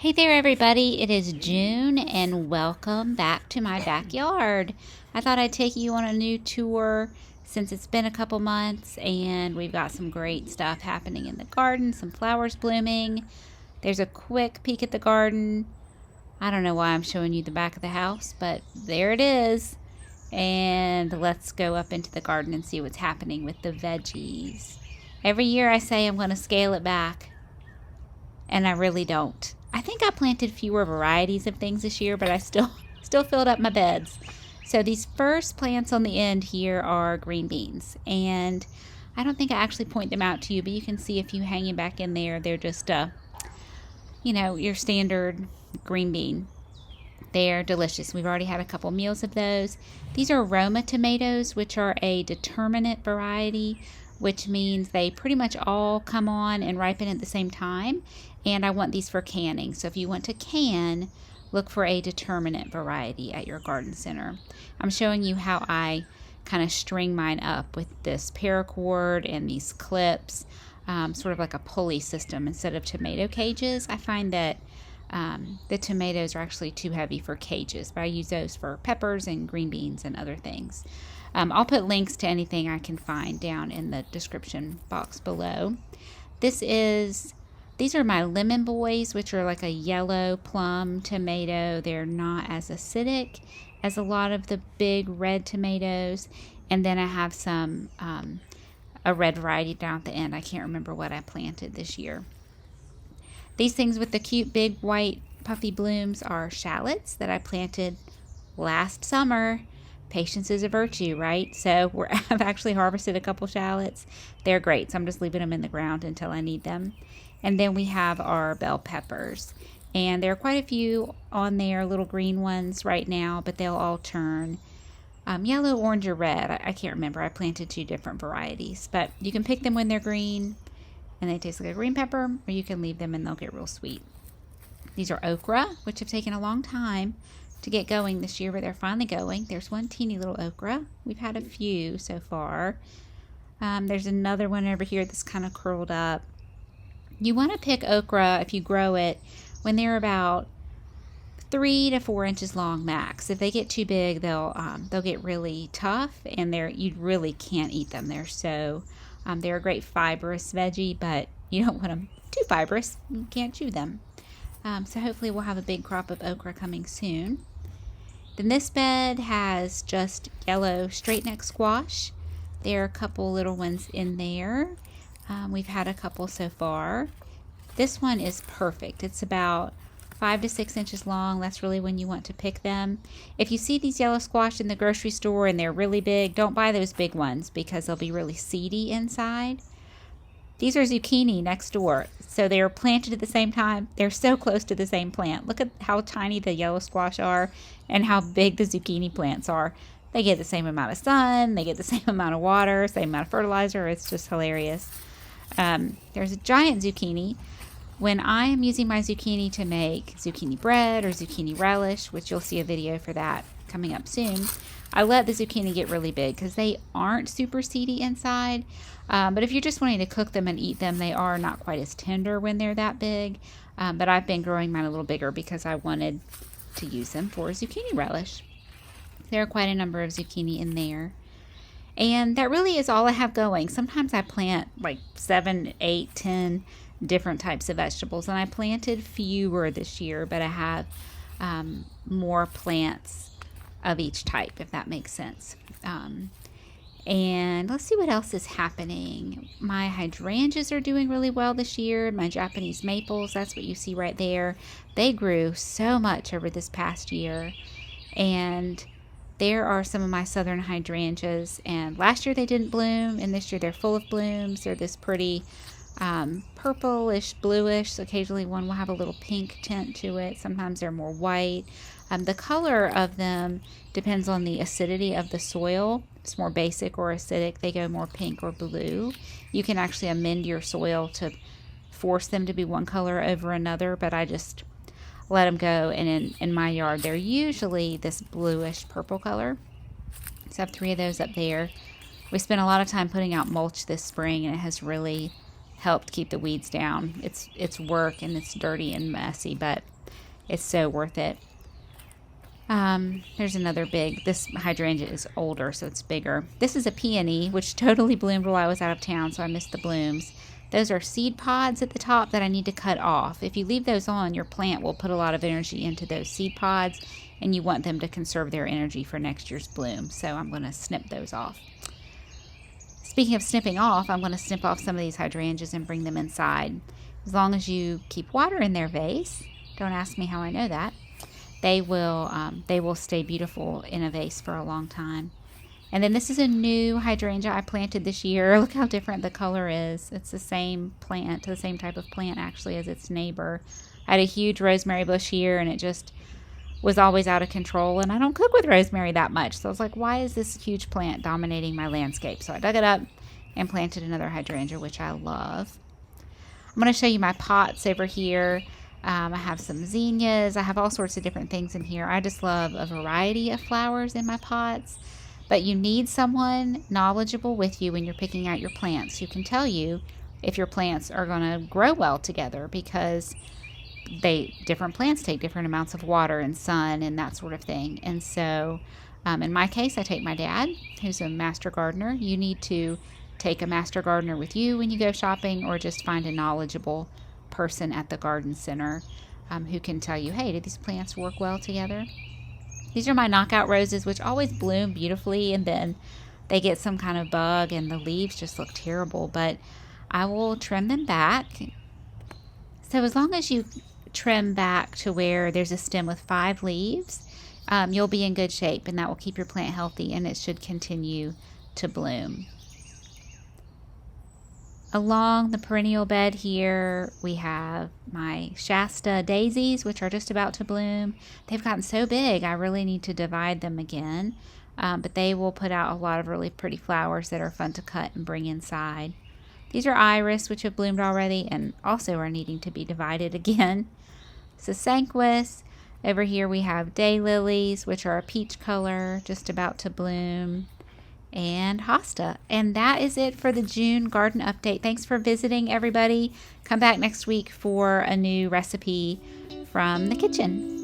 Hey there, everybody. It is June, and welcome back to my backyard. I thought I'd take you on a new tour since it's been a couple months, and we've got some great stuff happening in the garden, some flowers blooming. There's a quick peek at the garden. I don't know why I'm showing you the back of the house, but there it is. And let's go up into the garden and see what's happening with the veggies. Every year I say I'm going to scale it back, and I really don't. I think I planted fewer varieties of things this year, but I still filled up my beds. So these first plants on the end here are green beans, and I don't think I actually point them out to you, but you can see a few hanging back in there. They're just your standard green bean. They're delicious. We've already had a couple meals of those. These are Roma tomatoes, which are a determinate variety, which means they pretty much all come on and ripen at the same time. And I want these for canning. So if you want to can, look for a determinate variety at your garden center. I'm showing you how I kind of string mine up with this paracord and these clips, sort of like a pulley system instead of tomato cages. I find that the tomatoes are actually too heavy for cages, but I use those for peppers and green beans and other things. I'll put links to anything I can find down in the description box below. These are my lemon boys, which are like a yellow plum tomato. They're not as acidic as a lot of the big red tomatoes. And then I have a red variety down at the end. I can't remember what I planted this year. These things with the cute big white puffy blooms are shallots that I planted last summer. Patience is a virtue, right? So I've actually harvested a couple shallots. They're great, so I'm just leaving them in the ground until I need them. And then we have our bell peppers. And there are quite a few on there, little green ones right now, but they'll all turn yellow, orange, or red. I can't remember. I planted 2 different varieties. But you can pick them when they're green, and they taste like a green pepper, or you can leave them and they'll get real sweet. These are okra, which have taken a long time to get going this year, but they're finally going. There's one teeny little okra. We've had a few so far. There's another one over here that's kind of curled up. You want to pick okra, if you grow it, when they're about 3 to 4 inches long max. If they get too big, they'll get really tough, and you really can't eat them. They're a great fibrous veggie, but you don't want them too fibrous. You can't chew them. So hopefully we'll have a big crop of okra coming soon. Then this bed has just yellow straight neck squash. There are a couple little ones in there. We've had a couple so far. This one is perfect. It's about 5 to 6 inches long. That's really when you want to pick them. If you see these yellow squash in the grocery store and they're really big, don't buy those big ones because they'll be really seedy inside. These are zucchini next door. So they are planted at the same time. They're so close to the same plant. Look at how tiny the yellow squash are and how big the zucchini plants are. They get the same amount of sun. They get the same amount of water, same amount of fertilizer. It's just hilarious. There's a giant zucchini. When I am using my zucchini to make zucchini bread or zucchini relish, which you'll see a video for that coming up soon, I let the zucchini get really big because they aren't super seedy inside. But if you're just wanting to cook them and eat them, they are not quite as tender when they're that big. But I've been growing mine a little bigger because I wanted to use them for zucchini relish. There are quite a number of zucchini in there. And that really is all I have going. Sometimes I plant like 7, 8, 10 different types of vegetables. And I planted fewer this year, but I have more plants of each type, if that makes sense. And let's see what else is happening. My hydrangeas are doing really well this year. My Japanese maples, that's what you see right there. They grew so much over this past year. And there are some of my southern hydrangeas. And last year they didn't bloom, and this year they're full of blooms. They're this pretty purplish, bluish. So occasionally one will have a little pink tint to it. Sometimes they're more white. The color of them depends on the acidity of the soil. If it's more basic or acidic, they go more pink or blue. You can actually amend your soil to force them to be one color over another, but I just let them go. And in my yard, they're usually this bluish purple color. So I have 3 of those up there. We spent a lot of time putting out mulch this spring, and it has really helped keep the weeds down. It's work and it's dirty and messy, but it's so worth it. There's another big, this hydrangea is older, so it's bigger. This is a peony, which totally bloomed while I was out of town, so I missed the blooms. Those are seed pods at the top that I need to cut off. If you leave those on, your plant will put a lot of energy into those seed pods, and you want them to conserve their energy for next year's bloom. So I'm going to snip those off. Speaking of snipping off, I'm going to snip off some of these hydrangeas and bring them inside. As long as you keep water in their vase, don't ask me how I know that, they will stay beautiful in a vase for a long time. And then this is a new hydrangea I planted this year. Look how different the color is. It's the same plant, the same type of plant actually as its neighbor. I had a huge rosemary bush here, and it just was always out of control, and I don't cook with rosemary that much. So I was like, why is this huge plant dominating my landscape? So I dug it up and planted another hydrangea, which I love. I'm going to show you my pots over here. I have some zinnias. I have all sorts of different things in here. I just love a variety of flowers in my pots. But you need someone knowledgeable with you when you're picking out your plants who can tell you if your plants are going to grow well together, because different plants take different amounts of water and sun and that sort of thing. And so in my case, I take my dad, who's a master gardener. You need to take a master gardener with you when you go shopping, or just find a knowledgeable person at the garden center who can tell you, hey, do these plants work well together? These are my knockout roses, which always bloom beautifully, and then they get some kind of bug and the leaves just look terrible, but I will trim them back. So as long as you trim back to where there's a stem with 5 leaves, you'll be in good shape, and that will keep your plant healthy, and it should continue to bloom. Along the perennial bed here, we have my Shasta daisies, which are just about to bloom. They've gotten so big, I really need to divide them again. But they will put out a lot of really pretty flowers that are fun to cut and bring inside. These are iris, which have bloomed already and also are needing to be divided again. Sasanquas. Over here we have daylilies, which are a peach color, just about to bloom, and hosta. And that is it for the June garden update. Thanks for visiting, everybody. Come back next week for a new recipe from the kitchen.